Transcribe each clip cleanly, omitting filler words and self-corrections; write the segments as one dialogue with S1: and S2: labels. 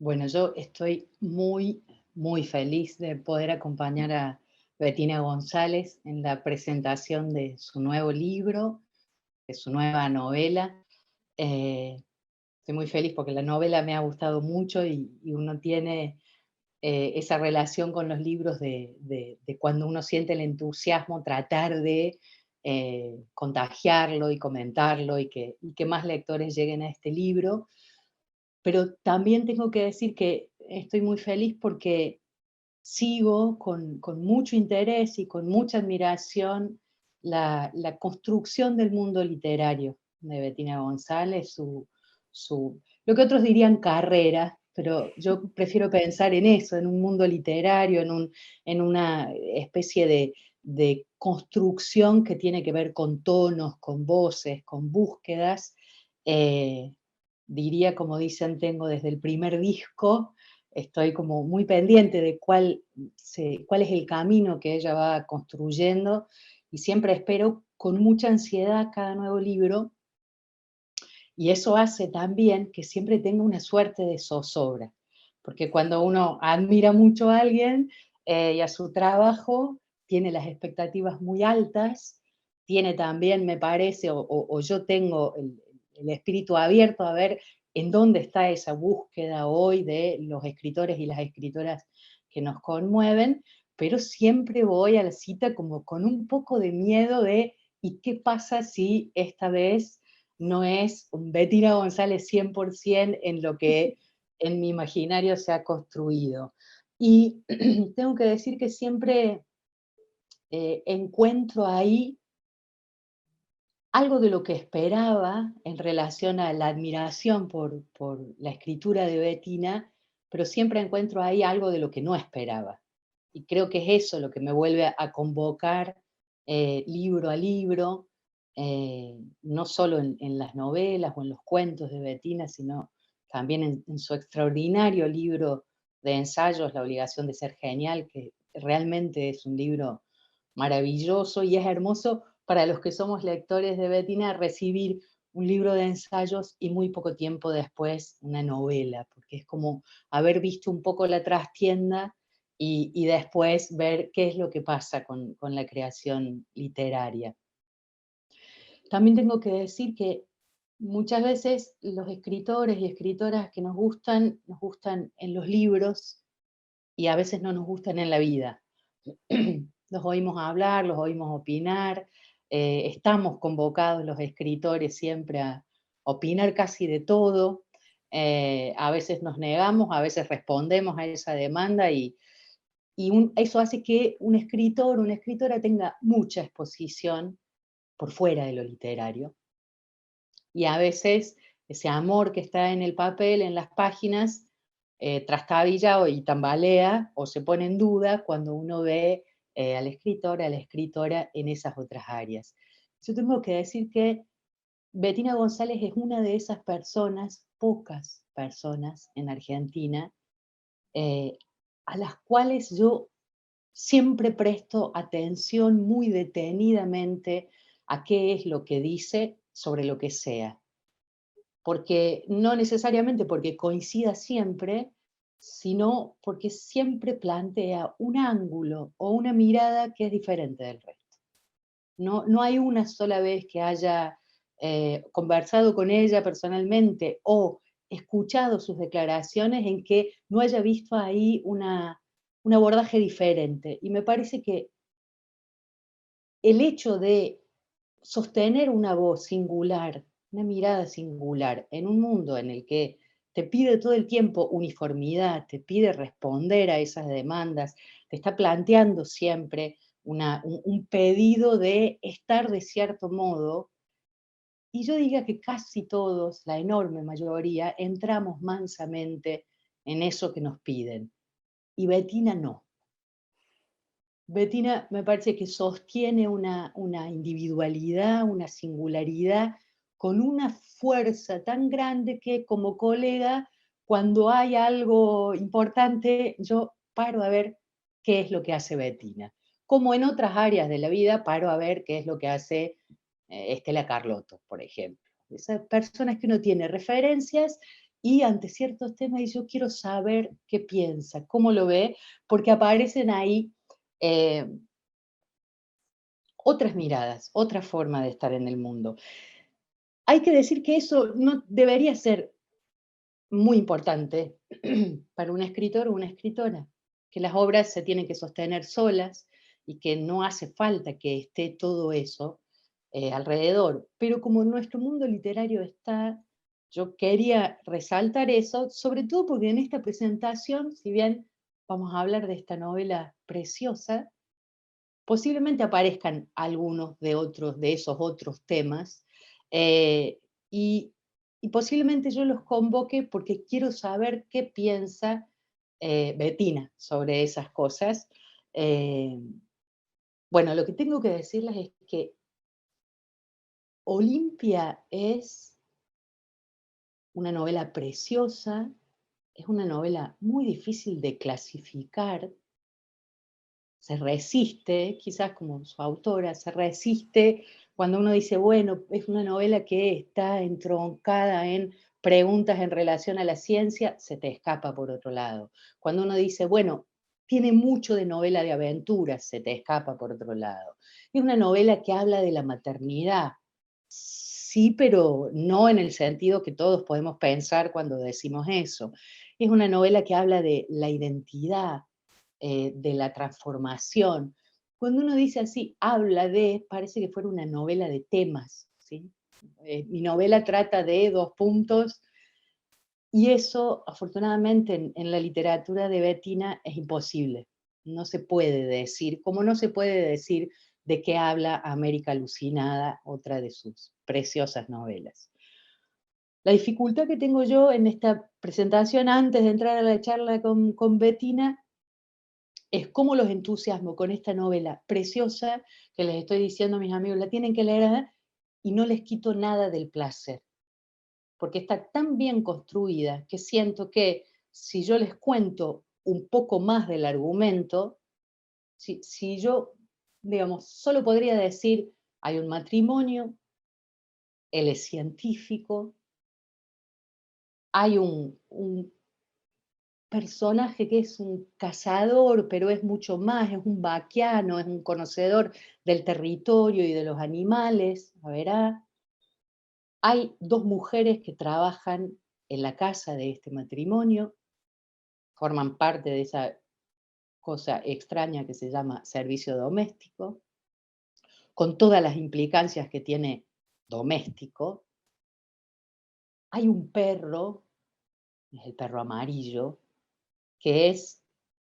S1: Bueno, yo estoy muy, muy feliz de poder acompañar a Bettina González en la presentación de su nuevo libro, de su nueva novela. Eh, Estoy muy feliz porque la novela me ha gustado mucho y uno tiene esa relación con los libros de cuando uno siente el entusiasmo, tratar de contagiarlo y comentarlo y que más lectores lleguen a este libro. Pero también tengo que decir que estoy muy feliz porque sigo con mucho interés y con mucha admiración la construcción del mundo literario de Bettina González, lo que otros dirían carrera, pero yo prefiero pensar en eso, en un mundo literario, en una especie de construcción que tiene que ver con tonos, con voces, con búsquedas. eh, Diría, como dicen, tengo desde el primer disco, estoy como muy pendiente de cuál es el camino que ella va construyendo y siempre espero con mucha ansiedad cada nuevo libro, y eso hace también que siempre tenga una suerte de zozobra, porque cuando uno admira mucho a alguien y a su trabajo, tiene las expectativas muy altas, tiene también, me parece, o yo tengo el espíritu abierto a ver en dónde está esa búsqueda hoy de los escritores y las escritoras que nos conmueven, pero siempre voy a la cita como con un poco de miedo de, ¿y qué pasa si esta vez no es un Bettina González 100% en lo que en mi imaginario se ha construido? Y tengo que decir que siempre encuentro ahí algo de lo que esperaba en relación a la admiración por la escritura de Bettina, pero siempre encuentro ahí algo de lo que no esperaba. Y creo que es eso lo que me vuelve a convocar libro a libro, no solo en las novelas o en los cuentos de Bettina, sino también en su extraordinario libro de ensayos, La obligación de ser genial, que realmente es un libro maravilloso y es hermoso para los que somos lectores de Bettina recibir un libro de ensayos y muy poco tiempo después una novela, porque es como haber visto un poco la trastienda y después ver qué es lo que pasa con la creación literaria. También tengo que decir que muchas veces los escritores y escritoras que nos gustan en los libros y a veces no nos gustan en la vida. Los oímos hablar, los oímos opinar, estamos convocados los escritores siempre a opinar casi de todo. A veces nos negamos, a veces respondemos a esa demanda y eso hace que un escritor, una escritora tenga mucha exposición por fuera de lo literario. Y a veces ese amor que está en el papel, en las páginas, trastabilla y tambalea o se pone en duda cuando uno ve al escritor, a la escritora en esas otras áreas. Yo tengo que decir que Bettina González es una de esas personas, pocas personas en Argentina, eh, a las cuales yo siempre presto atención muy detenidamente a qué es lo que dice sobre lo que sea, porque no necesariamente porque coincida siempre, sino porque siempre plantea un ángulo o una mirada que es diferente del resto. No hay una sola vez que haya conversado con ella personalmente o escuchado sus declaraciones en que no haya visto ahí un abordaje diferente. Y me parece que el hecho de sostener una voz singular, una mirada singular, en un mundo en el que te pide todo el tiempo uniformidad, te pide responder a esas demandas, te está planteando siempre un pedido de estar de cierto modo, y yo diría que casi todos, la enorme mayoría, entramos mansamente en eso que nos piden. Y Bettina no. Bettina me parece que sostiene una individualidad, una singularidad, con una fuerza tan grande que como colega, cuando hay algo importante, yo paro a ver qué es lo que hace Bettina. Como en otras áreas de la vida, paro a ver qué es lo que hace Estela Carlotto, por ejemplo. Esas personas que uno tiene referencias y ante ciertos temas, y yo quiero saber qué piensa, cómo lo ve, porque aparecen ahí eh, otras miradas, otra forma de estar en el mundo. Hay que decir que eso no debería ser muy importante para un escritor o una escritora, que las obras se tienen que sostener solas y que no hace falta que esté todo eso alrededor. Pero como nuestro mundo literario está, yo quería resaltar eso, sobre todo porque en esta presentación, si bien vamos a hablar de esta novela preciosa, posiblemente aparezcan algunos de esos otros temas, eh, y, y posiblemente yo los convoque porque quiero saber qué piensa Bettina sobre esas cosas. Eh, bueno, lo que tengo que decirles es que Olimpia es una novela preciosa, es una novela muy difícil de clasificar, se resiste, quizás como su autora, se resiste cuando uno dice, bueno, es una novela que está entroncada en preguntas en relación a la ciencia, se te escapa por otro lado. Cuando uno dice, bueno, tiene mucho de novela de aventuras, se te escapa por otro lado. Es una novela que habla de la maternidad, sí, pero no en el sentido que todos podemos pensar cuando decimos eso. Es una novela que habla de la identidad, de la transformación. Cuando uno dice así, habla de, parece que fuera una novela de temas, ¿sí? Mi novela trata de dos puntos, y eso, afortunadamente, en la literatura de Bettina es imposible. No se puede decir, como no se puede decir de qué habla América Alucinada, otra de sus preciosas novelas. La dificultad que tengo yo en esta presentación, antes de entrar a la charla con Bettina, es cómo los entusiasmo con esta novela preciosa que les estoy diciendo a mis amigos, la tienen que leer, y no les quito nada del placer, porque está tan bien construida que siento que si yo les cuento un poco más del argumento, si yo, digamos, solo podría decir, hay un matrimonio, él es científico, hay un personaje que es un cazador, pero es mucho más, es un vaquiano, es un conocedor del territorio y de los animales, a verá. Hay dos mujeres que trabajan en la casa de este matrimonio, forman parte de esa cosa extraña que se llama servicio doméstico, con todas las implicancias que tiene doméstico. Hay un perro, es el perro amarillo, que es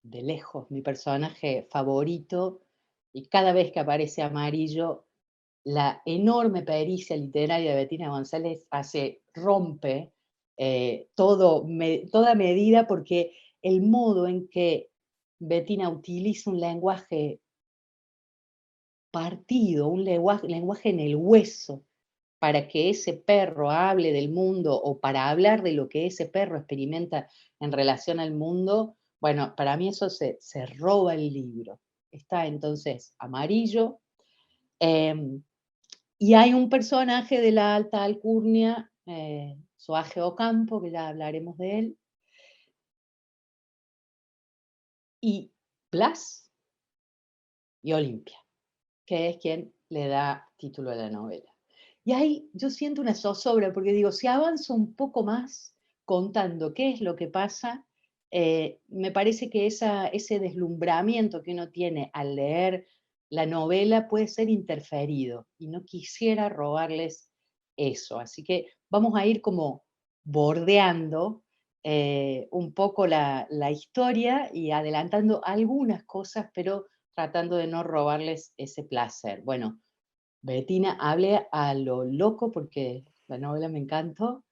S1: de lejos mi personaje favorito, y cada vez que aparece Amarillo, la enorme pericia literaria de Bettina González rompe toda medida, porque el modo en que Bettina utiliza un lenguaje partido, un lenguaje en el hueso, para que ese perro hable del mundo o para hablar de lo que ese perro experimenta en relación al mundo, bueno, para mí eso se roba el libro. Está entonces Amarillo, em, y hay un personaje de la alta alcurnia, Soaje Ocampo, que ya hablaremos de él, y Blas y Olimpia, que es quien le da título a la novela. Y ahí yo siento una zozobra, porque digo, si avanzo un poco más contando qué es lo que pasa, me parece que ese deslumbramiento que uno tiene al leer la novela puede ser interferido, y no quisiera robarles eso. Así que vamos a ir como bordeando un poco la historia y adelantando algunas cosas, pero tratando de no robarles ese placer. Bueno, Bettina, hable a lo loco porque la novela me encantó.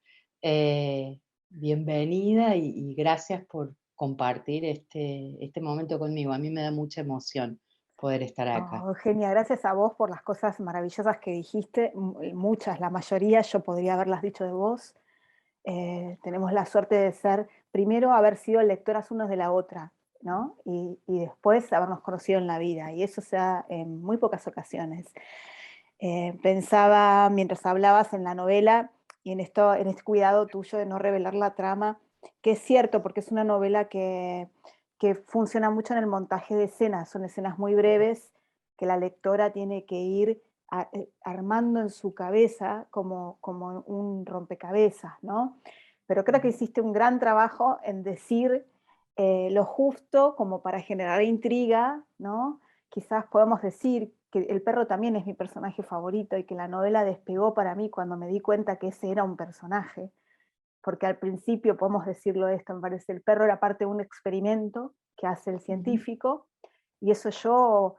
S1: Bienvenida y gracias por compartir este momento conmigo. A mí me da mucha emoción poder estar acá.
S2: Oh, Eugenia, gracias a vos por las cosas maravillosas que dijiste, muchas, la mayoría yo podría haberlas dicho de vos. Tenemos la suerte de ser, primero, haber sido lectoras unos de la otra, ¿no? Y después habernos conocido en la vida, y eso se da en muy pocas ocasiones. Pensaba, mientras hablabas en la novela, y en este cuidado tuyo de no revelar la trama, que es cierto, porque es una novela que funciona mucho en el montaje de escenas, son escenas muy breves que la lectora tiene que ir armando en su cabeza como un rompecabezas, ¿no? Pero creo que hiciste un gran trabajo en decir lo justo como para generar intriga, ¿no? Quizás podemos decir que el perro también es mi personaje favorito y que la novela despegó para mí cuando me di cuenta que ese era un personaje, porque al principio, podemos decirlo esto, me parece, el perro era parte de un experimento que hace el
S1: Ujú.
S2: científico, y eso yo,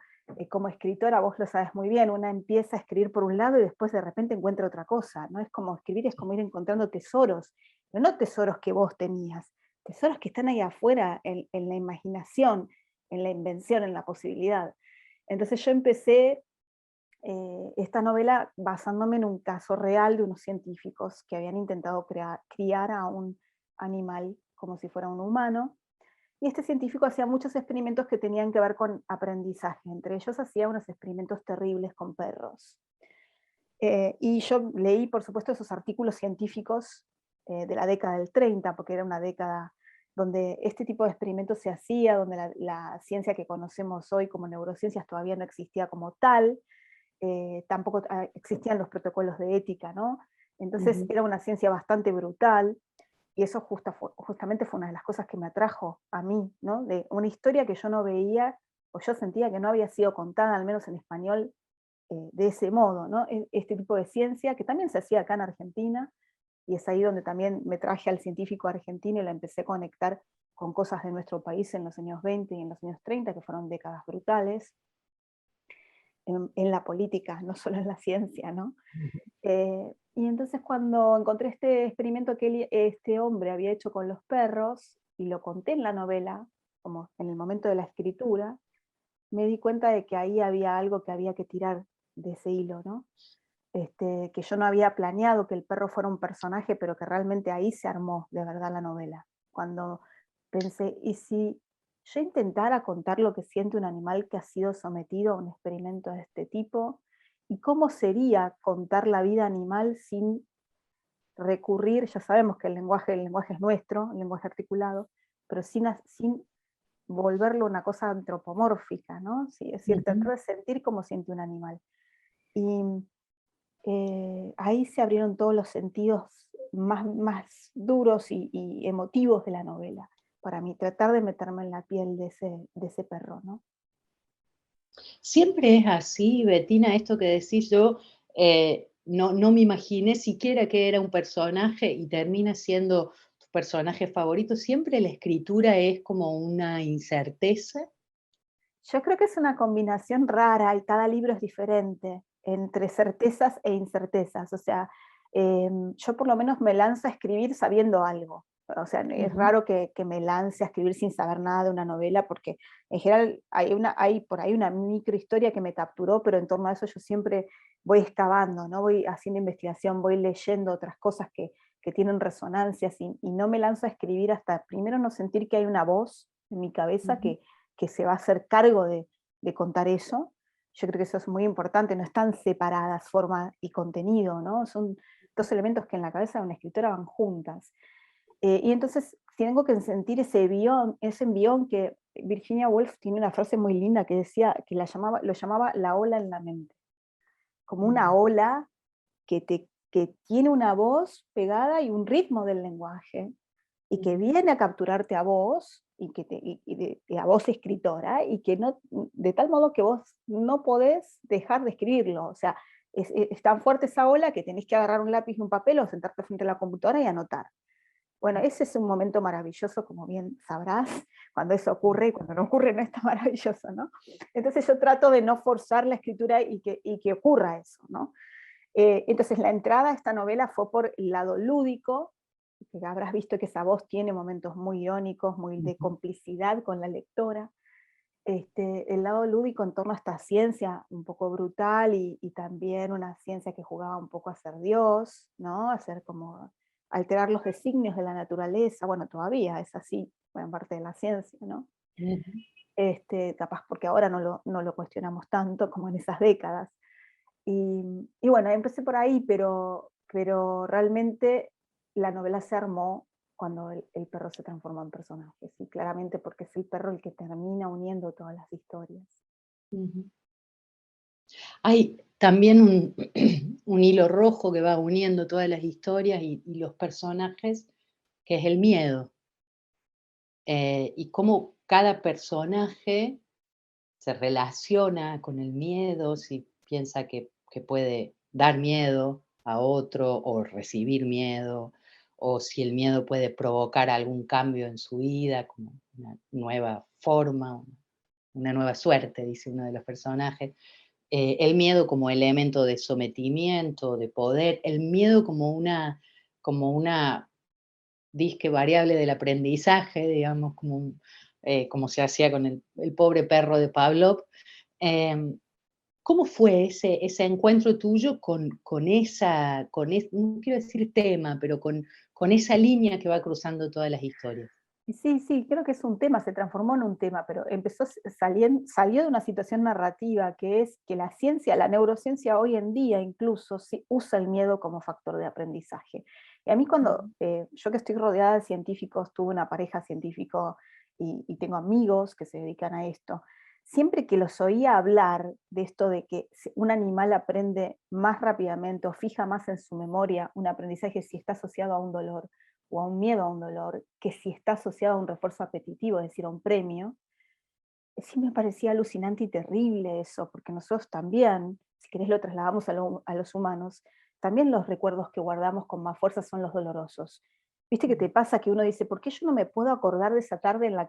S2: como escritora, vos lo sabes muy bien, una empieza a escribir por un lado y después de repente encuentra otra cosa, ¿no? Es como escribir, es como ir encontrando tesoros, pero no tesoros que vos tenías, tesoros que están ahí afuera, en la imaginación, en la invención, en la posibilidad. Entonces yo empecé esta novela basándome en un caso real de unos científicos que habían intentado criar a un animal como si fuera un humano. Y este científico hacía muchos experimentos que tenían que ver con aprendizaje. Entre ellos hacía unos experimentos terribles con perros. Y yo leí, por supuesto, esos artículos científicos de la década del 30, porque era una década donde este tipo de experimentos se hacía, donde la ciencia que conocemos hoy como neurociencias todavía no existía como tal, tampoco existían los protocolos de ética, ¿no? Entonces
S1: Ujú.
S2: era una ciencia bastante brutal, y eso justamente fue una de las cosas que me atrajo a mí, ¿no? De una historia que yo no veía, o yo sentía que no había sido contada, al menos en español, de ese modo, ¿no? Este tipo de ciencia, que también se hacía acá en Argentina, y es ahí donde también me traje al científico argentino y la empecé a conectar con cosas de nuestro país en los años 20 y en los años 30, que fueron décadas brutales, en la política, no solo en la ciencia, ¿no? Y entonces cuando encontré este experimento que este hombre había hecho con los perros, y lo conté en la novela, como en el momento de la escritura, me di cuenta de que ahí había algo que había que tirar de ese hilo, ¿no? Que yo no había planeado que el perro fuera un personaje, pero que realmente ahí se armó de verdad la novela. Cuando pensé, ¿y si yo intentara contar lo que siente un animal que ha sido sometido a un experimento de este tipo? ¿Y cómo sería contar la vida animal sin recurrir? Ya sabemos que el lenguaje es nuestro, el lenguaje articulado, pero sin volverlo una cosa antropomórfica, ¿no? Sí, es decir,
S1: Ujú.
S2: tratar de sentir cómo siente un animal. Y ahí se abrieron todos los sentidos más duros y emotivos de la novela, para mí, tratar de meterme en la piel de ese perro, ¿no?
S1: Siempre es así, Betina, esto que decís yo, no me imaginé siquiera que era un personaje y termina siendo tu personaje favorito. Siempre la escritura es como una incerteza.
S2: Yo creo que es una combinación rara y cada libro es diferente, entre certezas e incertezas. O sea, yo por lo menos me lanzo a escribir sabiendo algo. O sea, es
S1: Ujú.
S2: raro que me lance a escribir sin saber nada de una novela, porque en general hay por ahí una microhistoria que me capturó, pero en torno a eso yo siempre voy excavando, ¿no? Voy haciendo investigación, voy leyendo otras cosas que tienen resonancias, y no me lanzo a escribir hasta primero no sentir que hay una voz en mi cabeza
S1: Ujú.
S2: que se va a hacer cargo de contar eso. Yo creo que eso es muy importante, no están separadas forma y contenido, ¿no? Son dos elementos que en la cabeza de una escritora van juntas. Y entonces tengo que sentir ese envión que Virginia Woolf tiene una frase muy linda que decía, que lo llamaba la ola en la mente, como una
S1: Mm.
S2: ola que tiene una voz pegada y un ritmo del lenguaje, y que
S1: Ujú.
S2: viene a capturarte a vos, y a vos escritora, y que no, de tal modo que vos no podés dejar de escribirlo. O sea, es tan fuerte esa ola que tenés que agarrar un lápiz y un papel o sentarte frente a la computadora y anotar. Bueno, ese es un momento maravilloso, como bien sabrás, cuando eso ocurre, y cuando no ocurre no es tan maravilloso, ¿no? Entonces yo trato de no forzar la escritura y que ocurra eso, ¿no? Entonces la entrada a esta novela fue por el lado lúdico, que habrás visto que esa voz tiene momentos muy irónicos, muy de
S1: Ujú.
S2: complicidad con la lectora. El lado lúdico en torno a esta ciencia un poco brutal, y también una ciencia que jugaba un poco a ser Dios, ¿no? A ser como alterar los designios de la naturaleza. Bueno, todavía es así, en parte de la ciencia, ¿no?
S1: Ujú.
S2: Capaz porque ahora no lo cuestionamos tanto como en esas décadas. Y bueno, empecé por ahí, pero realmente la novela se armó cuando el perro se transformó en personaje, sí, claramente porque es el perro el que termina uniendo todas las historias.
S1: Ujú. Hay también un, un hilo rojo que va uniendo todas las historias y los personajes, que es el miedo. Y cómo cada personaje se relaciona con el miedo, si piensa que puede dar miedo a otro o recibir miedo, o si el miedo puede provocar algún cambio en su vida, como una nueva forma, una nueva suerte, dice uno de los personajes. El miedo como elemento de sometimiento, de poder, el miedo como una disque variable del aprendizaje, digamos, como se hacía con el pobre perro de Pavlov. Em, ¿Cómo fue ese encuentro tuyo con esa, no quiero decir tema, pero con esa línea que va cruzando todas las historias?
S2: Y sí, sí, creo que es un tema, se transformó en un tema, pero empezó salió de una situación narrativa que es que la ciencia, la neurociencia hoy en día incluso sí usa el miedo como factor de aprendizaje. Y a mí cuando,
S1: Ujú,
S2: yo que estoy rodeada de científicos, tuve una pareja científico y tengo amigos que se dedican a esto, siempre que los oía hablar de esto de que un animal aprende más rápidamente o fija más en su memoria un aprendizaje si está asociado a un dolor, o a un miedo a un dolor, que si está asociado a un refuerzo apetitivo, es decir, a un premio, sí me parecía alucinante y terrible eso, porque nosotros también, si querés lo trasladamos a los humanos, también los recuerdos que guardamos con más fuerza son los dolorosos. ¿Viste que
S1: ujú,
S2: te pasa que uno dice, ¿por qué yo no me puedo acordar de esa tarde en la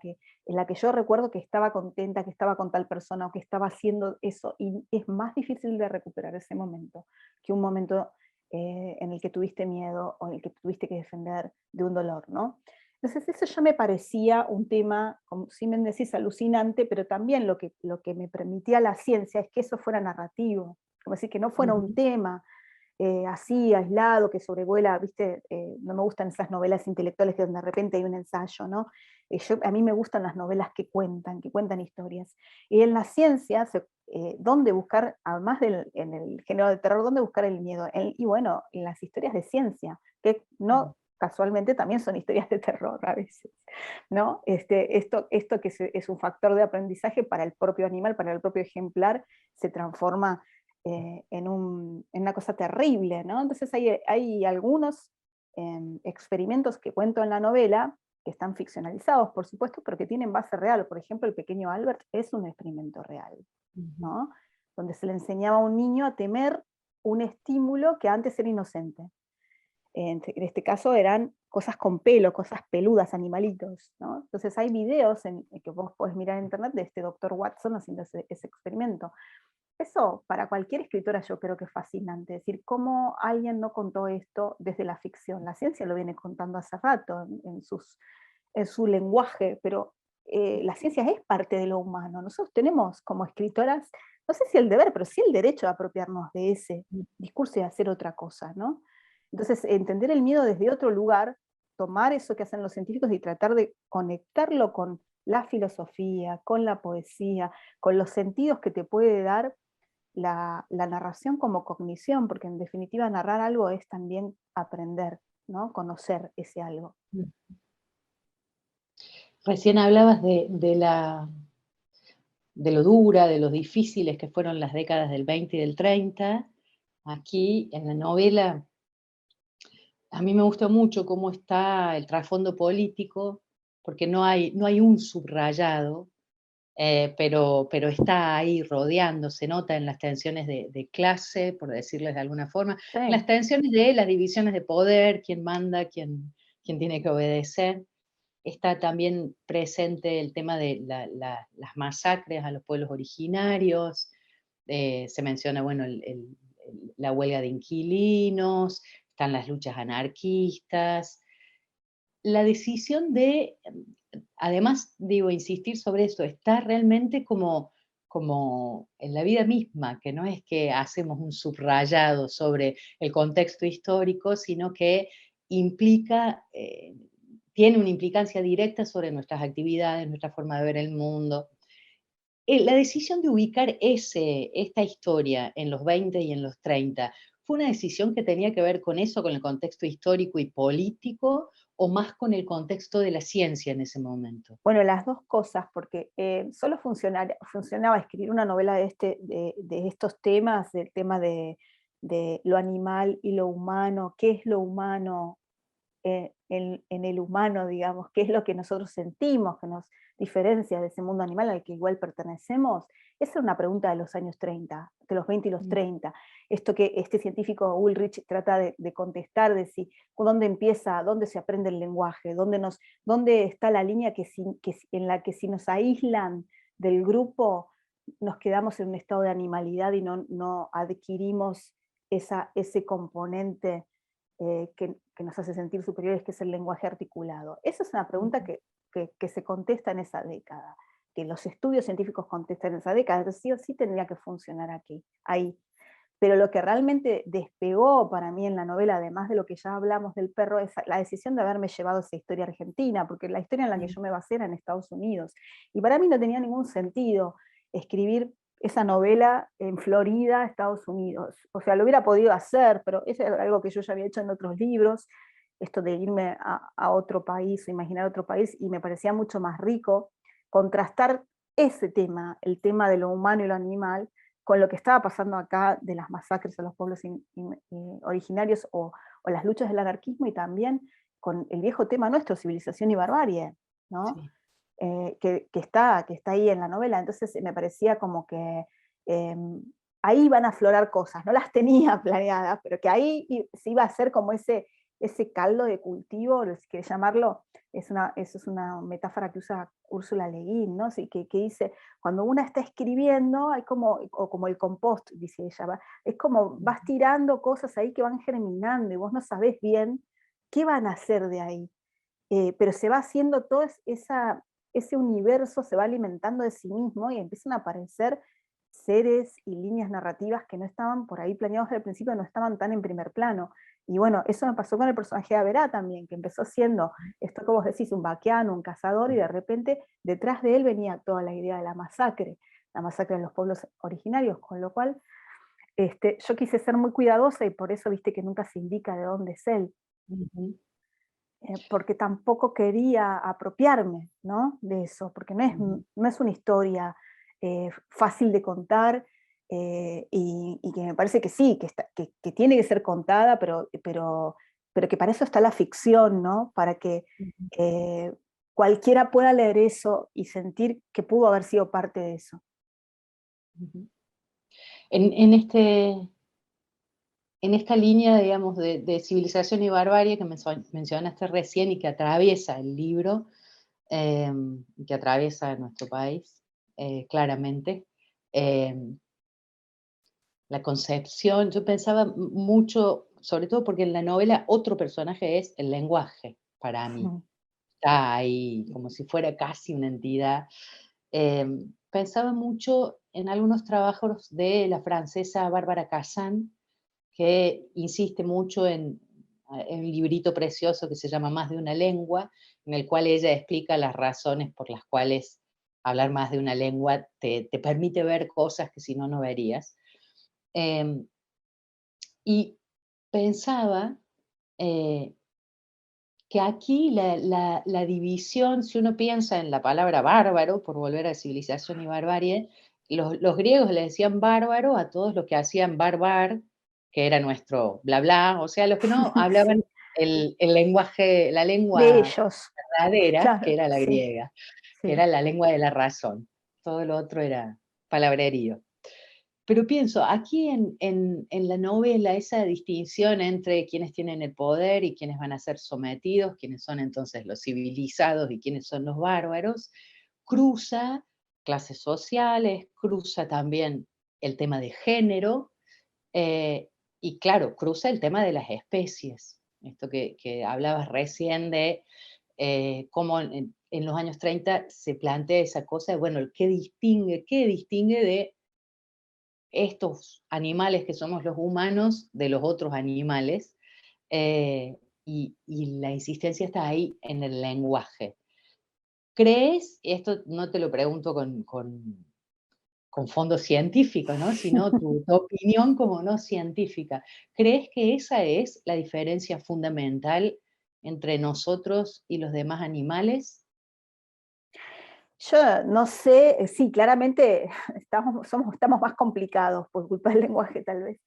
S2: que yo recuerdo que estaba contenta, que estaba con tal persona o que estaba haciendo eso? Y es más difícil de recuperar ese momento que un momento en el que tuviste miedo o en el que tuviste que defender de un dolor, ¿no? Entonces eso ya me parecía un tema, como si me decís, alucinante, pero también lo que me permitía la ciencia es que eso fuera narrativo, como decir, que no fuera un
S1: ujú,
S2: tema así, aislado, que sobrevuela, ¿viste? No me gustan esas novelas intelectuales que donde de repente hay un ensayo, ¿no? A mí me gustan las novelas que cuentan historias. Y en la ciencia, ¿dónde buscar, además en el género de terror, dónde buscar el miedo? Y bueno, en las historias de ciencia, que
S1: ujú.
S2: no casualmente también son historias de terror a veces, ¿no? Esto que es un factor de aprendizaje para el propio animal, para el propio ejemplar, se transforma en una cosa terrible, ¿no? Entonces hay algunos experimentos que cuento en la novela, que están ficcionalizados, por supuesto, pero que tienen base real. Por ejemplo, el pequeño Albert es un experimento real,
S1: Ujú,
S2: ¿no? Donde se le enseñaba a un niño a temer un estímulo que antes era inocente. En este caso eran cosas con pelo, cosas peludas, animalitos, ¿no? Entonces hay videos que vos podés mirar en internet de este doctor Watson haciendo ese experimento. Eso para cualquier escritora yo creo que es fascinante, es decir, cómo alguien no contó esto desde la ficción. La ciencia lo viene contando hace rato en su lenguaje, pero la ciencia es parte de lo humano. Nosotros tenemos como escritoras, no sé si el deber, pero sí el derecho de apropiarnos de ese
S1: ujú.
S2: discurso y hacer otra cosa, ¿no? Entonces, entender el miedo desde otro lugar, tomar eso que hacen los científicos y tratar de conectarlo con la filosofía, con la poesía, con los sentidos que te puede dar la narración como cognición, porque en definitiva narrar algo es también aprender, ¿no? Conocer ese algo.
S1: Recién hablabas de lo dura, de lo difíciles que fueron las décadas del 20 y del 30. Aquí en la novela, a mí me gusta mucho cómo está el trasfondo político, porque no hay un subrayado, pero está ahí rodeando, se nota en las tensiones de clase, por decirles de alguna forma, en
S2: Sí,
S1: las tensiones de las divisiones de poder, quién manda, quién tiene que obedecer. Está también presente el tema de las masacres a los pueblos originarios, se menciona, bueno, la huelga de inquilinos, están las luchas anarquistas. La decisión de, además, digo, insistir sobre eso, está realmente como en la vida misma, que no es que hacemos un subrayado sobre el contexto histórico, sino que implica, tiene una implicancia directa sobre nuestras actividades, nuestra forma de ver el mundo. La decisión de ubicar esta historia en los 20 y en los 30, ¿Fue una decisión que tenía que ver con eso, con el contexto histórico y político, o más con el contexto de la ciencia en ese momento?
S2: Bueno, las dos cosas, porque solo funcionaba escribir una novela de estos temas, del tema de lo animal y lo humano, qué es lo humano en el humano, digamos, qué es lo que nosotros sentimos, que nos diferencia de ese mundo animal al que igual pertenecemos. Esa es una pregunta de los años 30, de los 20 y los
S1: Mm,
S2: 30. Esto que este científico Ulrich trata de contestar, de si, dónde empieza, dónde se aprende el lenguaje, dónde está la línea en la que si nos aíslan del grupo, nos quedamos en un estado de animalidad y no adquirimos ese componente que nos hace sentir superiores, que es el lenguaje articulado. Esa es una pregunta
S1: ujú,
S2: que se contesta en esa década, que los estudios científicos contestan en esa década, entonces sí o sí tendría que funcionar ahí. Pero lo que realmente despegó para mí en la novela, además de lo que ya hablamos del perro, es la decisión de haberme llevado esa historia argentina, porque la historia en la que
S1: mm,
S2: yo me basé era en Estados Unidos. Y para mí no tenía ningún sentido escribir esa novela en Florida, Estados Unidos. O sea, lo hubiera podido hacer, pero eso era algo que yo ya había hecho en otros libros, esto de irme a otro país o imaginar otro país, y me parecía mucho más rico contrastar ese tema, el tema de lo humano y lo animal, con lo que estaba pasando acá de las masacres a los pueblos originarios o las luchas del anarquismo y también con el viejo tema nuestro, civilización y barbarie, ¿no?
S1: sí.
S2: Que está ahí en la novela. Entonces me parecía como que eh, ahí van a aflorar cosas, no las tenía planeadas, pero que ahí se iba a hacer como ese caldo de cultivo, si quieres llamarlo, eso es una metáfora que usa Úrsula Le Guin, ¿no? Sí, que dice, cuando una está escribiendo, hay o como el compost, dice ella, es como vas
S1: Ujú,
S2: tirando cosas ahí que van germinando y vos no sabés bien qué van a hacer de ahí. Pero se va haciendo todo ese universo, se va alimentando de sí mismo y empiezan a aparecer seres y líneas narrativas que no estaban por ahí planeados desde el principio, no estaban tan en primer plano. Y bueno, eso me pasó con el personaje de Averá también, que empezó siendo esto que vos decís, un vaqueano, un cazador, y de repente detrás de él venía toda la idea de la masacre de los pueblos originarios, con lo cual yo quise ser muy cuidadosa y por eso viste que nunca se indica de dónde es él,
S1: ujú,
S2: porque tampoco quería apropiarme, ¿no? De eso, porque
S1: ujú,
S2: no es una historia fácil de contar y que me parece que sí, que tiene que ser contada, pero que para eso está la ficción, ¿no? Para que
S1: ujú,
S2: eh, cualquiera pueda leer eso y sentir que pudo haber sido parte de eso.
S1: ujú. En en esta línea, digamos, de civilización y barbarie que mencionaste recién y que atraviesa el libro, y que atraviesa nuestro país, claramente, em, la concepción, yo pensaba mucho, sobre todo porque en la novela otro personaje es el lenguaje, para mí. Está ahí como si fuera casi una entidad. Pensaba mucho en algunos trabajos de la francesa Bárbara Kazan, que insiste mucho en un librito precioso que se llama Más de una lengua, en el cual ella explica las razones por las cuales hablar más de una lengua te permite ver cosas que si no, no verías. Em, y pensaba eh, que aquí la división, si uno piensa en la palabra bárbaro, por volver a civilización y barbarie, los griegos le decían bárbaro a todos los que hacían barbar, que era nuestro bla bla, o sea, los que no
S2: Sí,
S1: hablaban el lenguaje, la
S2: de
S1: lengua
S2: ellos,
S1: verdadera, que
S2: claro,
S1: era la
S2: sí,
S1: griega, que
S2: sí.
S1: era la lengua de la razón. Todo lo otro era palabrerío. Pero pienso, aquí en la novela, esa distinción entre quienes tienen el poder y quienes van a ser sometidos, quienes son entonces los civilizados y quienes son los bárbaros, cruza clases sociales, cruza también el tema de género, eh, y claro, cruza el tema de las especies. Esto que hablabas recién de cómo en los años 30 se plantea esa cosa de, bueno, qué distingue de estos animales que somos los humanos de los otros animales, y la insistencia está ahí en el lenguaje. ¿Crees? Esto no te lo pregunto con fondo científico, ¿no? Sino tu opinión como no científica. ¿Crees que esa es la diferencia fundamental entre nosotros y los demás animales?
S2: Yo no sé, sí, claramente estamos más complicados por culpa del lenguaje tal vez.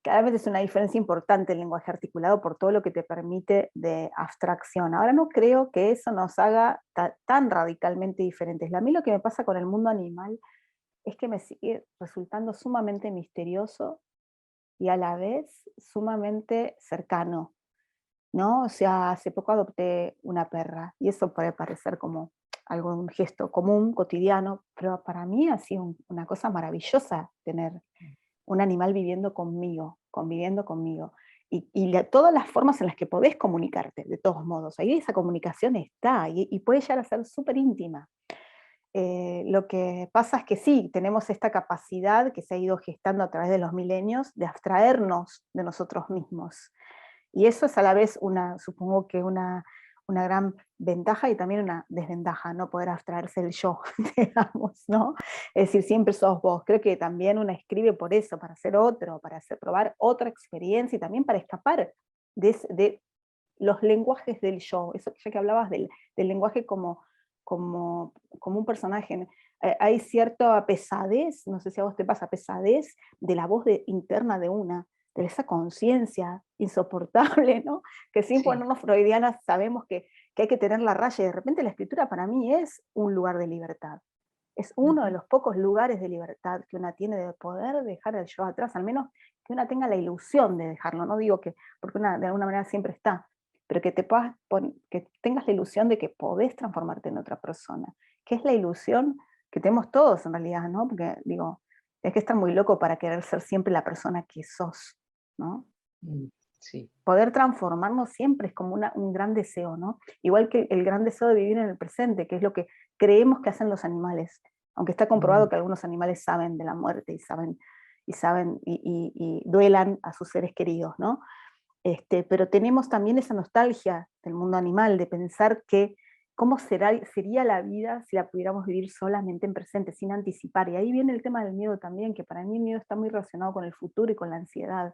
S2: Claramente es una diferencia importante el lenguaje articulado por todo lo que te permite de abstracción. Ahora no creo que eso nos haga tan radicalmente diferentes. A mí lo que me pasa con el mundo animal es que me sigue resultando sumamente misterioso y a la vez sumamente cercano, ¿no? O sea, hace poco adopté una perra y eso puede parecer como algo, un gesto común, cotidiano, pero para mí ha sido una cosa maravillosa tener un animal viviendo conmigo, conviviendo conmigo. Todas las formas en las que podés comunicarte, de todos modos. Ahí esa comunicación está y puede llegar a ser súper íntima. Lo que pasa es que sí, tenemos esta capacidad que se ha ido gestando a través de los milenios de abstraernos de nosotros mismos. Y eso es a la vez supongo que una gran ventaja y también una desventaja, no poder abstraerse del yo, digamos, ¿no? Es decir, siempre sos vos. Creo que también una escribe por eso, para ser otro, para probar otra experiencia y también para escapar de los lenguajes del yo. Eso ya que hablabas del lenguaje como un personaje. Hay cierta pesadez, no sé si a vos te pasa, pesadez de la voz interna de una, de esa conciencia insoportable, ¿no? Que sin
S1: Sí.
S2: ponernos freudianas sabemos que hay que tener la raya, y de repente la escritura para mí es un lugar de libertad. Es uno de
S1: Ujú.
S2: los pocos lugares de libertad que una tiene de poder dejar el yo atrás, al menos que una tenga la ilusión de dejarlo. No digo que, porque una de alguna manera siempre está, pero que que tengas la ilusión de que podés transformarte en otra persona, que es la ilusión que tenemos todos en realidad, ¿no? Porque digo, es que estar muy loco para querer ser siempre la persona que sos, ¿no?
S1: Mm, sí.
S2: Poder transformarnos siempre es como un gran deseo, ¿no? Igual que el gran deseo de vivir en el presente, que es lo que creemos que hacen los animales, aunque está
S1: Mm,
S2: comprobado que algunos animales saben de la muerte y duelan a sus seres queridos, ¿no? Pero tenemos también esa nostalgia del mundo animal, de pensar que sería la vida si la pudiéramos vivir solamente en presente, sin anticipar. Y ahí viene el tema del miedo también, que para mí el miedo está muy relacionado con el futuro y con la ansiedad.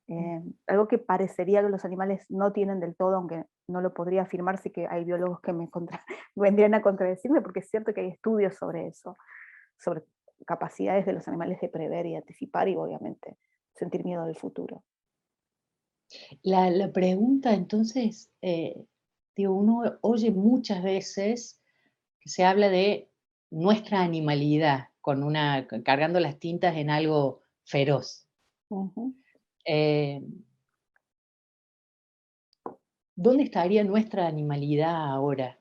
S1: mm.
S2: Algo que parecería que los animales no tienen del todo, aunque no lo podría afirmar, sí que hay biólogos que vendrían a contradecirme, porque es cierto que hay estudios sobre eso, sobre capacidades de los animales de prever y anticipar y obviamente sentir miedo del futuro.
S1: La pregunta entonces, digo, uno oye muchas veces que se habla de nuestra animalidad, cargando las tintas en algo feroz.
S2: Ujú.
S1: Eh, ¿Dónde estaría nuestra animalidad ahora?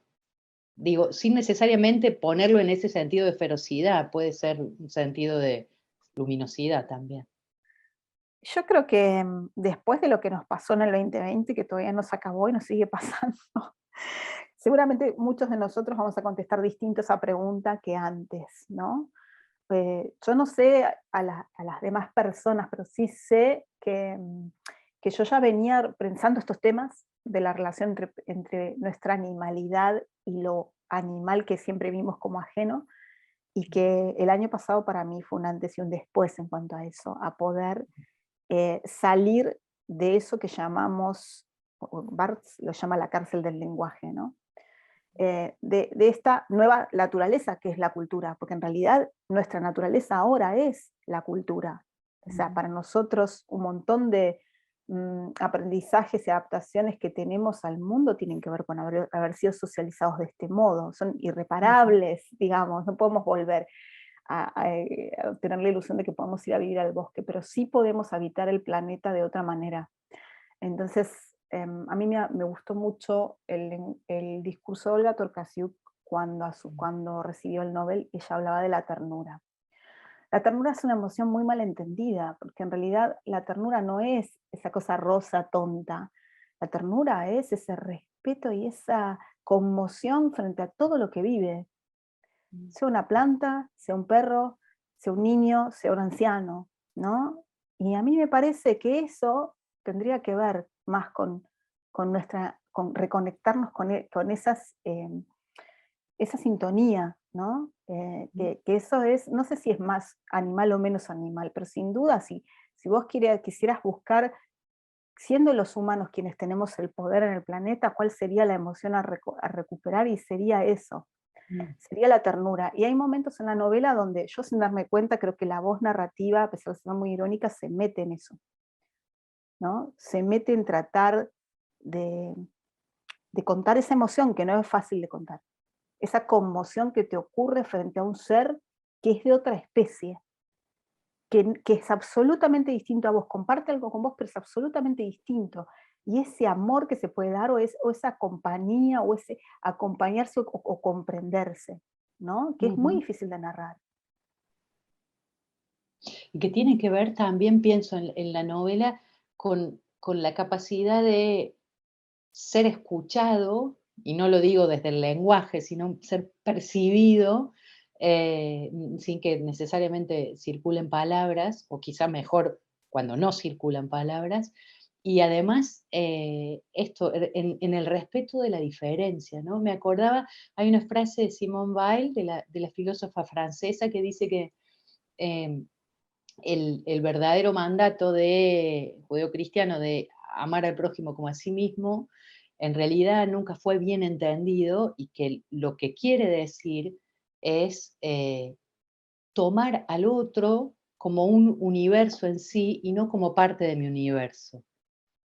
S1: Digo, sin necesariamente ponerlo en ese sentido de ferocidad, puede ser un sentido de luminosidad también.
S2: Yo creo que después de lo que nos pasó en el 2020, que todavía no se acabó y nos sigue pasando, seguramente muchos de nosotros vamos a contestar distinto esa pregunta que antes, ¿no? Yo no sé a las demás personas, pero sí sé que yo ya venía pensando estos temas de la relación entre nuestra animalidad y lo animal que siempre vimos como ajeno, y que el año pasado para mí fue un antes y un después en cuanto a eso, a poder salir de eso que llamamos, Barthes lo llama la cárcel del lenguaje, ¿no? De esta nueva naturaleza que es la cultura, porque en realidad nuestra naturaleza ahora es la cultura. O sea,
S1: Ujú,
S2: para nosotros un montón de aprendizajes y adaptaciones que tenemos al mundo tienen que ver con haber sido socializados de este modo, son
S1: ujú.
S2: irreparables, digamos, no podemos volver a tener la ilusión de que podemos ir a vivir al bosque, pero sí podemos habitar el planeta de otra manera. Entonces, a mí me gustó mucho el discurso de Olga Tokarczuk cuando recibió el Nobel. Ella hablaba de la ternura. La ternura es una emoción muy malentendida, porque en realidad la ternura no es esa cosa rosa tonta. La ternura es ese respeto y esa conmoción frente a todo lo que vive,
S1: Mm.
S2: sea una planta, sea un perro, sea un niño, sea un anciano, ¿no? Y a mí me parece que eso tendría que ver más con reconectarnos con esas esa sintonía, ¿no? Que eso es, no sé si es más animal o menos animal, pero sin duda, si vos quisieras buscar, siendo los humanos quienes tenemos el poder en el planeta, cuál sería la emoción a recuperar, y sería eso,
S1: Mm,
S2: sería la ternura. Y hay momentos en la novela donde yo, sin darme cuenta, creo que la voz narrativa, a pesar de ser muy irónica, se mete en eso, ¿no? Se mete en tratar de, de contar esa emoción que no es fácil de contar, esa conmoción que te ocurre frente a un ser que es de otra especie, que es absolutamente distinto a vos, comparte algo con vos, pero es absolutamente distinto. Y ese amor que se puede dar, o esa compañía, o ese acompañarse o comprenderse, ¿no? Que es muy
S1: ujú.
S2: difícil de narrar.
S1: Y que tiene que ver también, pienso en la novela, con la capacidad de ser escuchado, y no lo digo desde el lenguaje, sino ser percibido, sin que necesariamente circulen palabras, o quizá mejor cuando no circulan palabras. Y además, esto, en el respeto de la diferencia, ¿no? Me acordaba, hay una frase de Simone Weil, de la filósofa francesa, que dice que em, el verdadero mandato de judeocristiano de amar al prójimo como a sí mismo, en realidad nunca fue bien entendido, y que lo que quiere decir es tomar al otro como un universo en sí y no como parte de mi universo.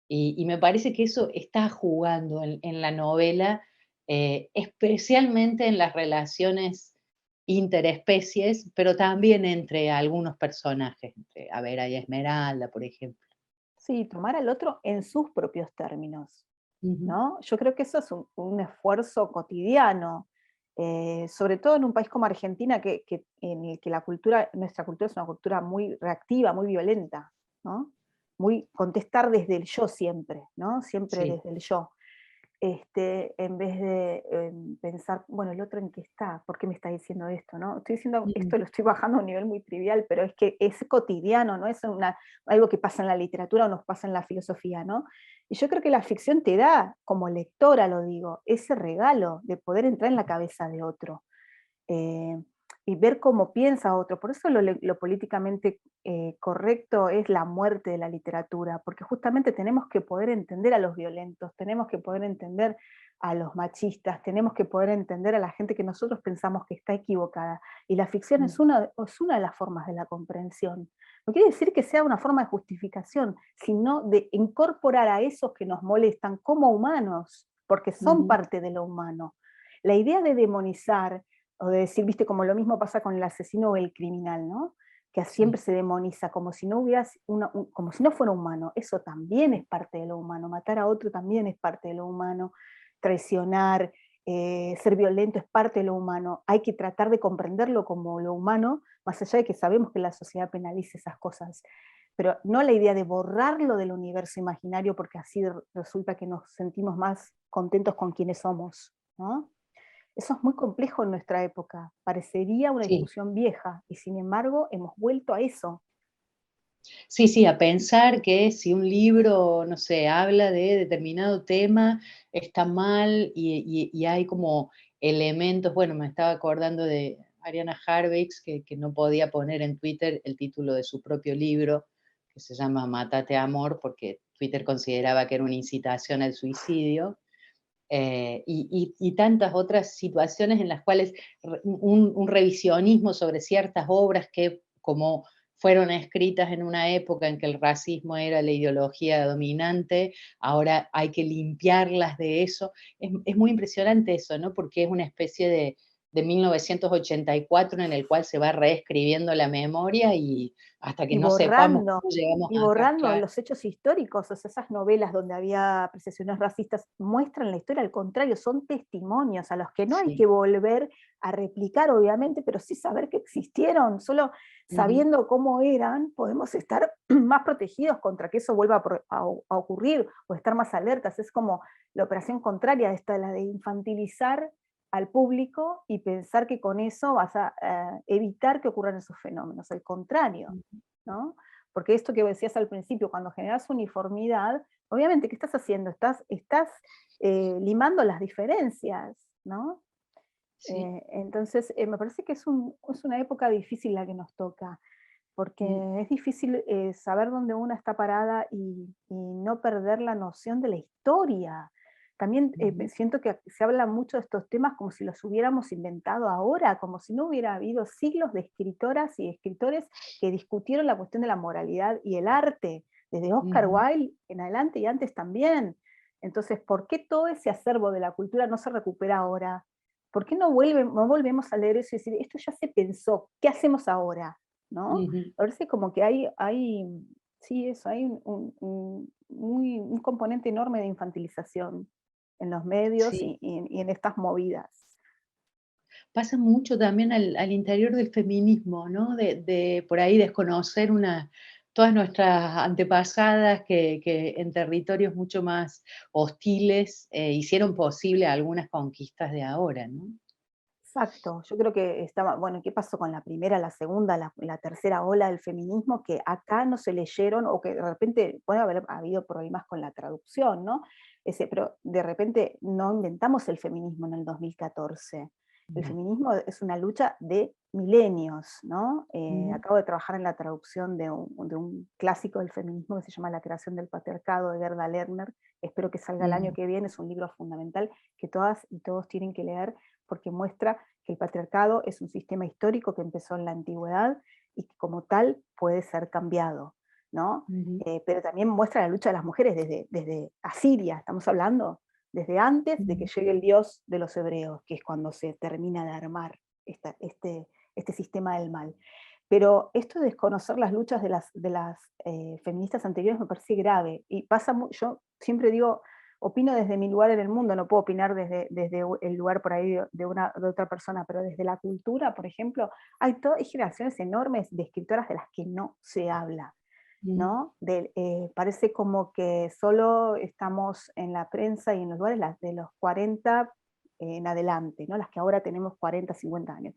S1: Y me parece que eso está jugando en la novela, especialmente en las relaciones interespecies, pero también entre algunos personajes, entre Avera y Esmeralda, por ejemplo.
S2: Sí, tomar al otro en sus propios términos,
S1: Ujú,
S2: ¿no? Yo creo que eso es un esfuerzo cotidiano, sobre todo en un país como Argentina, en el que nuestra cultura es una cultura muy reactiva, muy violenta, ¿no? Muy contestar desde el yo siempre, ¿no? Siempre
S1: sí.
S2: desde el yo. En vez de pensar, bueno, el otro en qué está, ¿por qué me está diciendo esto? ¿No? Estoy diciendo
S1: Mm,
S2: esto, lo estoy bajando a un nivel muy trivial, pero es que es cotidiano, no es algo que pasa en la literatura o nos pasa en la filosofía, ¿no? Y yo creo que la ficción te da, como lectora lo digo, ese regalo de poder entrar en la cabeza de otro, eh, y ver cómo piensa otro. Por eso lo políticamente correcto es la muerte de la literatura, porque justamente tenemos que poder entender a los violentos, tenemos que poder entender a los machistas, tenemos que poder entender a la gente que nosotros pensamos que está equivocada. Y la ficción
S1: mm,
S2: es una de las formas de la comprensión. No quiere decir que sea una forma de justificación, sino de incorporar a esos que nos molestan como humanos, porque son
S1: ujú,
S2: parte de lo humano. La idea de demonizar o de decir, viste, como lo mismo pasa con el asesino o el criminal, ¿no? Que
S1: sí.
S2: siempre se demoniza, como si no como si no fuera humano. Eso también es parte de lo humano. Matar a otro también es parte de lo humano. Traicionar, ser violento es parte de lo humano. Hay que tratar de comprenderlo como lo humano, más allá de que sabemos que la sociedad penaliza esas cosas. Pero no la idea de borrarlo del universo imaginario, porque así resulta que nos sentimos más contentos con quienes somos, ¿no? Eso es muy complejo en nuestra época. Parecería una
S1: Sí.
S2: discusión vieja y sin embargo hemos vuelto a eso.
S1: Sí, sí, a pensar que si un libro, no sé, habla de determinado tema, está mal, y hay como elementos, bueno, me estaba acordando de Ariana Harvix, que no podía poner en Twitter el título de su propio libro, que se llama Mátate Amor, porque Twitter consideraba que era una incitación al suicidio, y tantas otras situaciones en las cuales un revisionismo sobre ciertas obras que, como fueron escritas en una época en que el racismo era la ideología dominante, ahora hay que limpiarlas de eso. Es muy impresionante eso, ¿no? Porque es una especie de 1984 en el cual se va reescribiendo la memoria, y hasta que
S2: Y
S1: no sepamos
S2: borrando,
S1: cómo llegamos
S2: y
S1: acá,
S2: borrando
S1: claro.
S2: los hechos históricos, o sea, esas novelas donde había apreciaciones racistas muestran la historia al contrario, son testimonios a los que no hay
S1: Sí.
S2: que volver a replicar, obviamente, pero sí saber que existieron. Solo
S1: Ujú,
S2: sabiendo cómo eran, podemos estar más protegidos contra que eso vuelva a ocurrir o estar más alertas. Es como la operación contraria a esta, la de infantilizar al público y pensar que con eso vas a evitar que ocurran esos fenómenos. Al contrario,
S1: ujú.
S2: ¿no? Porque esto que decías al principio, cuando generas uniformidad, obviamente, ¿qué estás haciendo? Estás limando las diferencias, ¿no?
S1: sí.
S2: Entonces, me parece que es una época difícil la que nos toca, porque
S1: Mm,
S2: es difícil saber dónde una está parada y no perder la noción de la historia. También
S1: ujú,
S2: siento que se habla mucho de estos temas como si los hubiéramos inventado ahora, como si no hubiera habido siglos de escritoras y escritores que discutieron la cuestión de la moralidad y el arte, desde Oscar
S1: ujú.
S2: Wilde en adelante y antes también. Entonces, ¿por qué todo ese acervo de la cultura no se recupera ahora? ¿Por qué no volvemos a leer eso y decir, esto ya se pensó, ¿qué hacemos ahora? ¿No?
S1: Ujú,
S2: Parece como que sí, eso, hay un componente enorme de infantilización en los medios
S1: sí.
S2: y en estas movidas.
S1: Pasa mucho también al interior del feminismo, ¿no? De por ahí desconocer todas nuestras antepasadas que en territorios mucho más hostiles, hicieron posible algunas conquistas de ahora, ¿no?
S2: Exacto, yo creo que estaba, bueno, ¿qué pasó con la primera, la segunda, la tercera ola del feminismo que acá no se leyeron o que de repente puede haber habido problemas con la traducción, ¿no? Pero de repente no inventamos el feminismo en el 2014. El
S1: No.
S2: feminismo es una lucha de milenios, ¿no?
S1: Ujú,
S2: Acabo de trabajar en la traducción de un clásico del feminismo que se llama La creación del patriarcado de Gerda Lerner. Espero que salga el año
S1: ujú,
S2: que viene, es un libro fundamental que todas y todos tienen que leer porque muestra que el patriarcado es un sistema histórico que empezó en la antigüedad y que como tal puede ser cambiado, ¿no?
S1: ujú,
S2: Pero también muestra la lucha de las mujeres desde Asiria, estamos hablando, desde antes de que
S1: ujú,
S2: llegue el dios de los hebreos, que es cuando se termina de armar este sistema del mal. Pero esto de desconocer las luchas de las feministas anteriores me parece grave. Y yo siempre digo, opino desde mi lugar en el mundo, no puedo opinar desde el lugar por ahí de otra persona, pero desde la cultura, por ejemplo, hay generaciones enormes de escritoras de las que no se habla,
S1: ujú,
S2: ¿no? Parece como que solo estamos en la prensa y en los lugares las de los 40 en adelante, ¿no? Las que ahora tenemos 40, 50 años.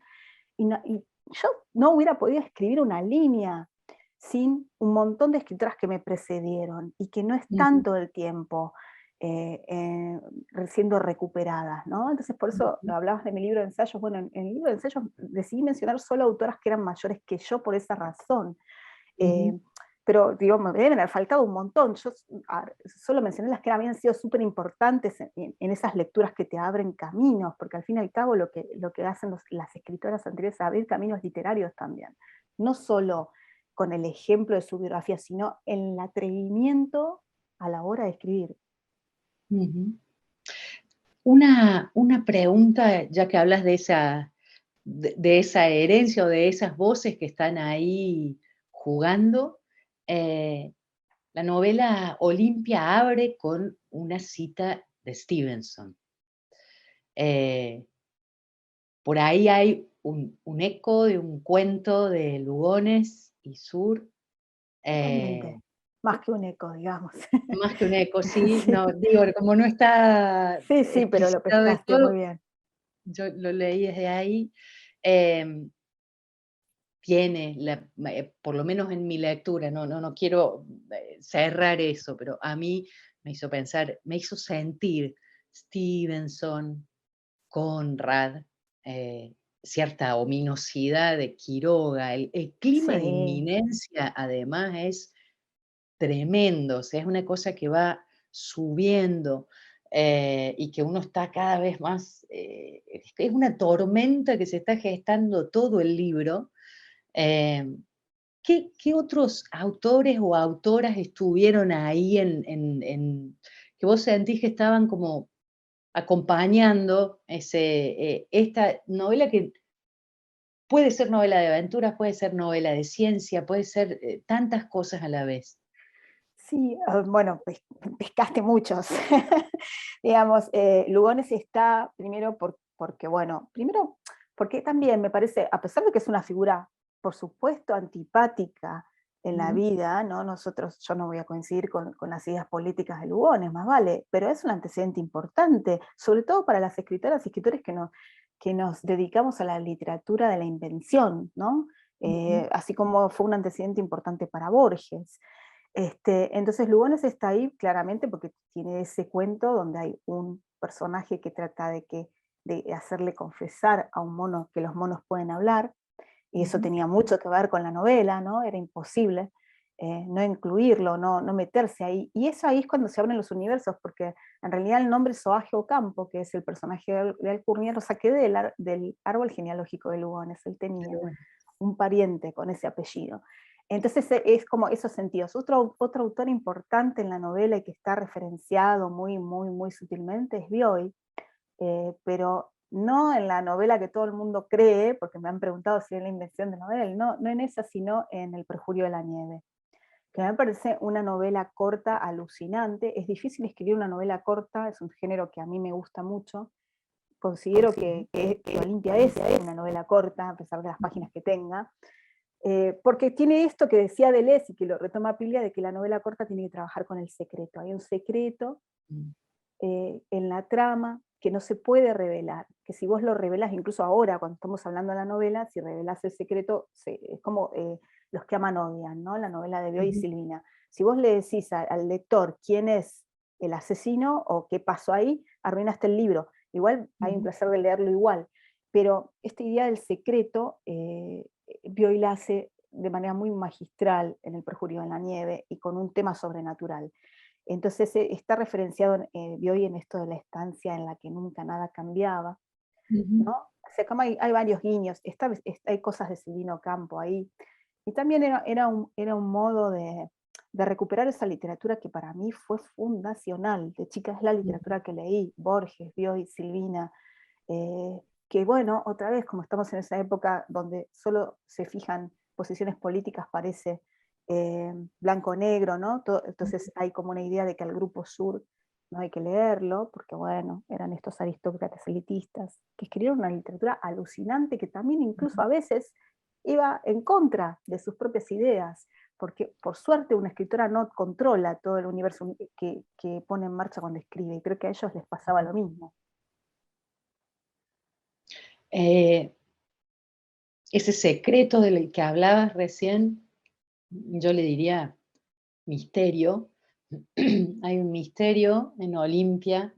S2: Y yo no hubiera podido escribir una línea sin un montón de escritoras que me precedieron y que no están
S1: ujú,
S2: todo el tiempo eh, eh, siendo recuperadas, ¿no? Entonces, por eso
S1: ujú,
S2: hablabas de mi libro de ensayos. Bueno, en el libro de ensayos decidí mencionar solo autoras que eran mayores que yo por esa razón.
S1: ujú,
S2: Eh, pero digo, me deben haber faltado un montón. Solo mencioné las que habían sido súper importantes en esas lecturas que te abren caminos, porque al fin y al cabo lo que hacen las escritoras anteriores es abrir caminos literarios también. No solo con el ejemplo de su biografía, sino en el atrevimiento a la hora de escribir.
S1: ujú. Una pregunta, ya que hablas de esa herencia o de esas voces que están ahí jugando, eh, la novela Olimpia abre con una cita de Stevenson. Eh, por ahí hay un eco de un cuento de Lugones y Sur,
S2: Totalmente.
S1: eh,
S2: Más que un eco, digamos.
S1: más que un eco, sí,
S2: Sí,
S1: no, digo, como no está
S2: sí, sí, pero lo
S1: explicitado de
S2: pescaste muy
S1: todo,
S2: bien.
S1: yo lo leí desde ahí. em, Tiene por lo menos en mi lectura, no quiero, cerrar eso, pero a mí me hizo pensar, me hizo sentir Stevenson, Conrad, cierta ominosidad de Quiroga, el clima de
S2: Sí,
S1: inminencia además es tremendo, o sea, es una cosa que va subiendo, y que uno está cada vez más, es una tormenta que se está gestando todo el libro. Em, ¿qué otros autores o autoras estuvieron ahí que vos sentís que estaban como acompañando esta novela que puede ser novela de aventuras, puede ser novela de ciencia, puede ser, tantas cosas a la vez?
S2: sí, bueno, pescaste muchos. Digamos, Lugones está primero porque, bueno, primero porque también me parece, a pesar de que es una figura, por supuesto, antipática en la
S1: Ujú,
S2: vida, ¿no? Yo no voy a coincidir con las ideas políticas de Lugones, más vale, pero es un antecedente importante, sobre todo para las escritoras y escritores que nos dedicamos a la literatura de la invención, ¿no?
S1: ujú,
S2: Así como fue un antecedente importante para Borges. Entonces Lugones está ahí claramente porque tiene ese cuento donde hay un personaje que trata de que de hacerle confesar a un mono que los monos pueden hablar, y eso tenía mucho que ver con la novela, ¿no? Era imposible no incluirlo, no meterse ahí. Y eso ahí es cuando se abren los universos, porque en realidad el nombre Soaje Ocampo, que es el personaje de Alcurnia, lo saqué del árbol genealógico de Lugones. Él tenía
S1: Pero bueno.
S2: un pariente con ese apellido. Entonces es como esos sentidos. Otro autor importante en la novela y que está referenciado muy, muy, muy sutilmente es Bioy, pero no en la novela que todo el mundo cree, porque me han preguntado si es la invención de novela, no en esa, sino en El perjurio de la nieve, que me parece una novela corta, alucinante. Es difícil escribir una novela corta, es un género que a mí me gusta mucho. Considero que Olimpia es una novela corta, a pesar de las páginas que tenga, porque tiene esto que decía Deleuze y que lo retoma Piglia, de que la novela corta tiene que trabajar con el secreto. Hay un secreto en la trama que no se puede revelar, que si vos lo revelás, incluso ahora cuando estamos hablando de la novela, si revelás el secreto, es como Los que aman odian, ¿no? La novela de Bioy y Silvina. Si vos le decís al lector quién es el asesino o qué pasó ahí, arruinaste el libro. Igual hay un placer de leerlo igual, pero esta idea del secreto, Bioy la hace de manera muy magistral en El perjurio de la nieve y con un tema sobrenatural. Entonces está referenciado Bioy en esto de la estancia en la que nunca nada cambiaba, ¿no? O sea, como hay varios guiños, hay cosas de Silvino Campo ahí. Y también era un modo de recuperar esa literatura que para mí fue fundacional. De chica es la literatura que leí, Borges, Bioy, Silvina, que bueno, otra vez, como estamos en esa época donde solo se fijan posiciones políticas, parece blanco-negro, ¿no? Entonces hay como una idea de que al Grupo Sur no hay que leerlo, porque bueno, eran estos aristócratas elitistas que escribieron una literatura alucinante que también incluso a veces iba en contra de sus propias ideas, porque por suerte una escritora no controla todo el universo que pone en marcha cuando escribe, y creo que a ellos les pasaba lo mismo.
S1: Eh, Ese secreto del que hablabas recién, yo le diría misterio. Hay un misterio en Olimpia,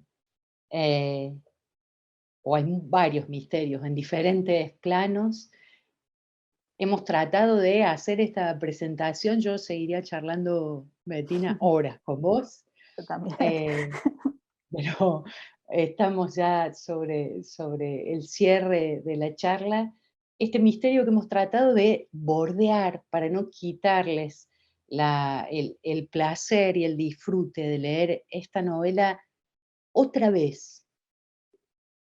S1: eh, o hay varios misterios en diferentes planos. Hemos tratado de hacer esta presentación, yo seguiría charlando, Bettina, horas con vos,
S2: Yo también.
S1: eh, pero estamos ya sobre el cierre de la charla. Este misterio que hemos tratado de bordear para no quitarles el placer y el disfrute de leer esta novela otra vez,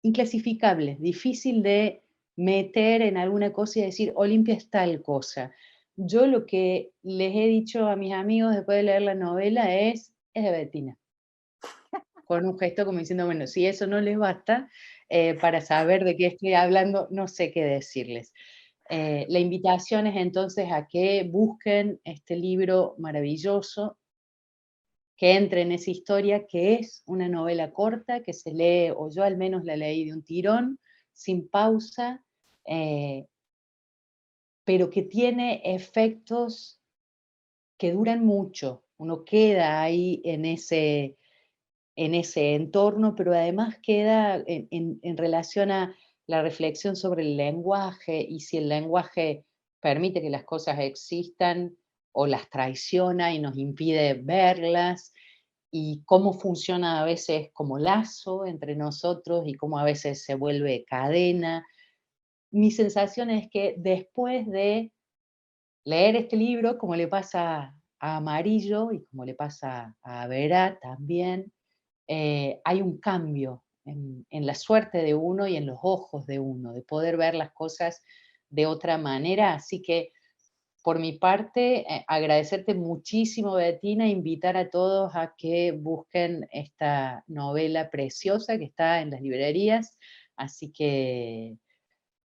S1: inclasificable, difícil de meter en alguna cosa y decir, Olimpia es tal cosa. Yo lo que les he dicho a mis amigos después de leer la novela es de Bettina, con un gesto como diciendo, bueno, si eso no les basta, para saber de qué estoy hablando, no sé qué decirles. La invitación es entonces a que busquen este libro maravilloso, que entre en esa historia, que es una novela corta, que se lee, o yo al menos la leí de un tirón, sin pausa, eh, pero que tiene efectos que duran mucho. Uno queda ahí en ese entorno, pero además queda en relación a la reflexión sobre el lenguaje y si el lenguaje permite que las cosas existan o las traiciona y nos impide verlas, y cómo funciona a veces como lazo entre nosotros y cómo a veces se vuelve cadena. Mi sensación es que después de leer este libro, como le pasa a Amarillo y como le pasa a Verá también, hay un cambio en la suerte de uno y en los ojos de uno, de poder ver las cosas de otra manera. Así que por mi parte, agradecerte muchísimo, Bettina, invitar a todos a que busquen esta novela preciosa que está en las librerías. Así que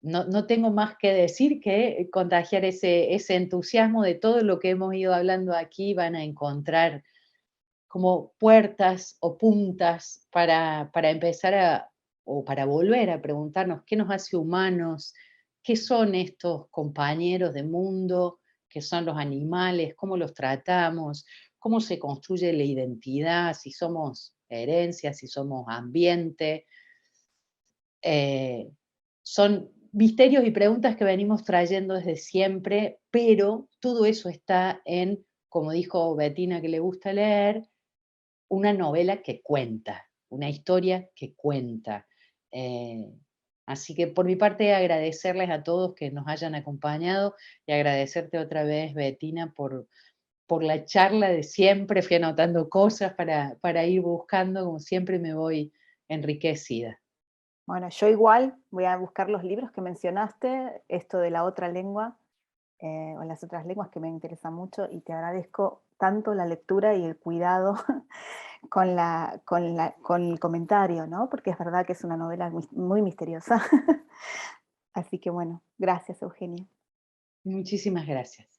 S1: no tengo más que decir que contagiar ese entusiasmo de todo lo que hemos ido hablando aquí. Van a encontrar como puertas o puntas para empezar o para volver a preguntarnos qué nos hace humanos, qué son estos compañeros de mundo, qué son los animales, cómo los tratamos, cómo se construye la identidad, si somos herencia, si somos ambiente. Eh, Son misterios y preguntas que venimos trayendo desde siempre, pero todo eso está en, como dijo Bettina que le gusta leer, una novela que cuenta, una historia que cuenta. Eh, Así que por mi parte agradecerles a todos que nos hayan acompañado y agradecerte otra vez, Bettina, por la charla de siempre. Fui anotando cosas para ir buscando, como siempre me voy enriquecida.
S2: Bueno, yo igual voy a buscar los libros que mencionaste, esto de la otra lengua, o las otras lenguas que me interesa mucho, y te agradezco tanto la lectura y el cuidado con el comentario, ¿no? Porque es verdad que es una novela muy misteriosa. Así que bueno, gracias, Eugenia.
S1: Muchísimas gracias.